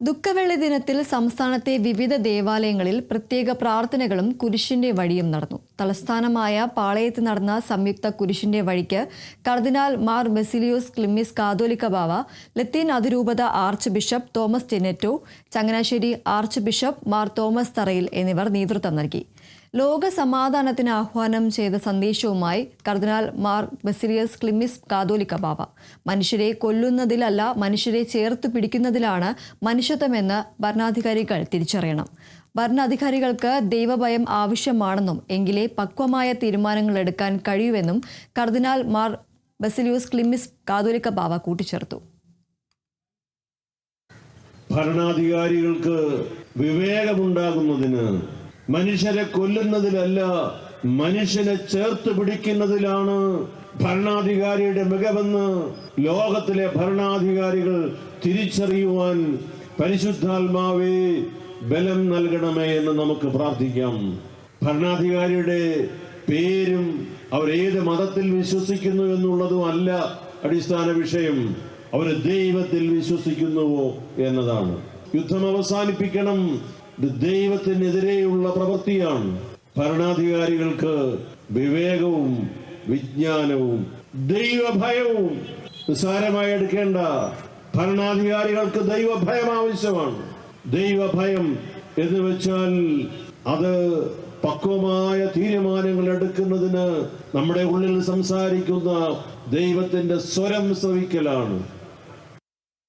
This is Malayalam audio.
ദുഃഖവെള്ളി ദിനത്തിൽ സംസ്ഥാനത്തെ വിവിധ ദേവാലയങ്ങളിൽ പ്രത്യേക പ്രാർത്ഥനകളും കുരിശിന്റെ വഴിയും നടന്നു. തലസ്ഥാനമായ പാളയത്ത് നടന്ന സംയുക്ത കുരിശിന്റെ വഴിക്ക് കർദിനാൾ മാർ ബസിലിയോസ് ക്ലിമ്മിസ് കാതോലിക്ക ബാവ, ലത്തീൻ അതിരൂപത ആർച്ച് ബിഷപ്പ് തോമസ് ടെനെറ്റോ, Changanassery archbishop Mar Thomas Tharayil എന്നിവർ നേതൃത്വം നൽകി. ലോക സമാധാനത്തിന് ആഹ്വാനം ചെയ്ത സന്ദേശവുമായി കർദിനാൾ മാർ ബസിലിയസ് ക്ലിമ്മിസ് കാതോലിക്ക ബാവ, മനുഷ്യരെ കൊല്ലുന്നതിലല്ല മനുഷ്യരെ ചേർത്ത് പിടിക്കുന്നതിലാണ് മനുഷ്യത്വമെന്ന് ഭരണാധികാരികൾ തിരിച്ചറിയണം. ഭരണാധികാരികൾക്ക് ദൈവഭയം ആവശ്യമാണെന്നും എങ്കിലേ പക്വമായ തീരുമാനങ്ങൾ എടുക്കാൻ കഴിയുമെന്നും കർദിനാൾ മാർ ബസിലിയോസ് ക്ലിമ്മിസ് കാതോലിക്ക ബാവ കൂട്ടിച്ചേർത്തു. ഭരണാധികാരികൾക്ക് വിവേകമുണ്ടാകുന്നതിന് മനുഷ്യരെ കൊല്ലുന്നതിലല്ല മനുഷ്യനെ ചേർത്ത് പിടിക്കുന്നതിലാണ് ഭരണാധികാരിയുടെ മികവെന്ന് ലോകത്തിലെ ഭരണാധികാരികൾ തിരിച്ചറിയുവാൻ പരിശുദ്ധാത്മാവേ ബലം നൽകണമേ എന്ന് നമുക്ക് പ്രാർത്ഥിക്കാം. ഭരണാധികാരിയുടെ പേരും അവരേത് മതത്തിൽ വിശ്വസിക്കുന്നു എന്നുള്ളതും അല്ല അടിസ്ഥാന വിഷയം. അവർ ദൈവത്തിൽ വിശ്വസിക്കുന്നുവോ എന്നതാണ്. യുദ്ധം അവസാനിപ്പിക്കണം, ഇത് ദൈവത്തിനെതിരെയുള്ള പ്രവൃത്തിയാണ്. ഭരണാധികാരികൾക്ക് വിവേകവും വിജ്ഞാനവും ദൈവഭയവും നിസ്സാരമായി എടുക്കേണ്ട. ഭരണാധികാരികൾക്ക് ദൈവഭയം ആവശ്യമാണ്. ദൈവഭയം എന്ന് വെച്ചാൽ അത് പക്വമായ തീരുമാനങ്ങൾ എടുക്കുന്നതിന് നമ്മുടെ ഉള്ളിൽ സംസാരിക്കുന്ന ദൈവത്തിന്റെ സ്വരം ശ്രവിക്കലാണ്.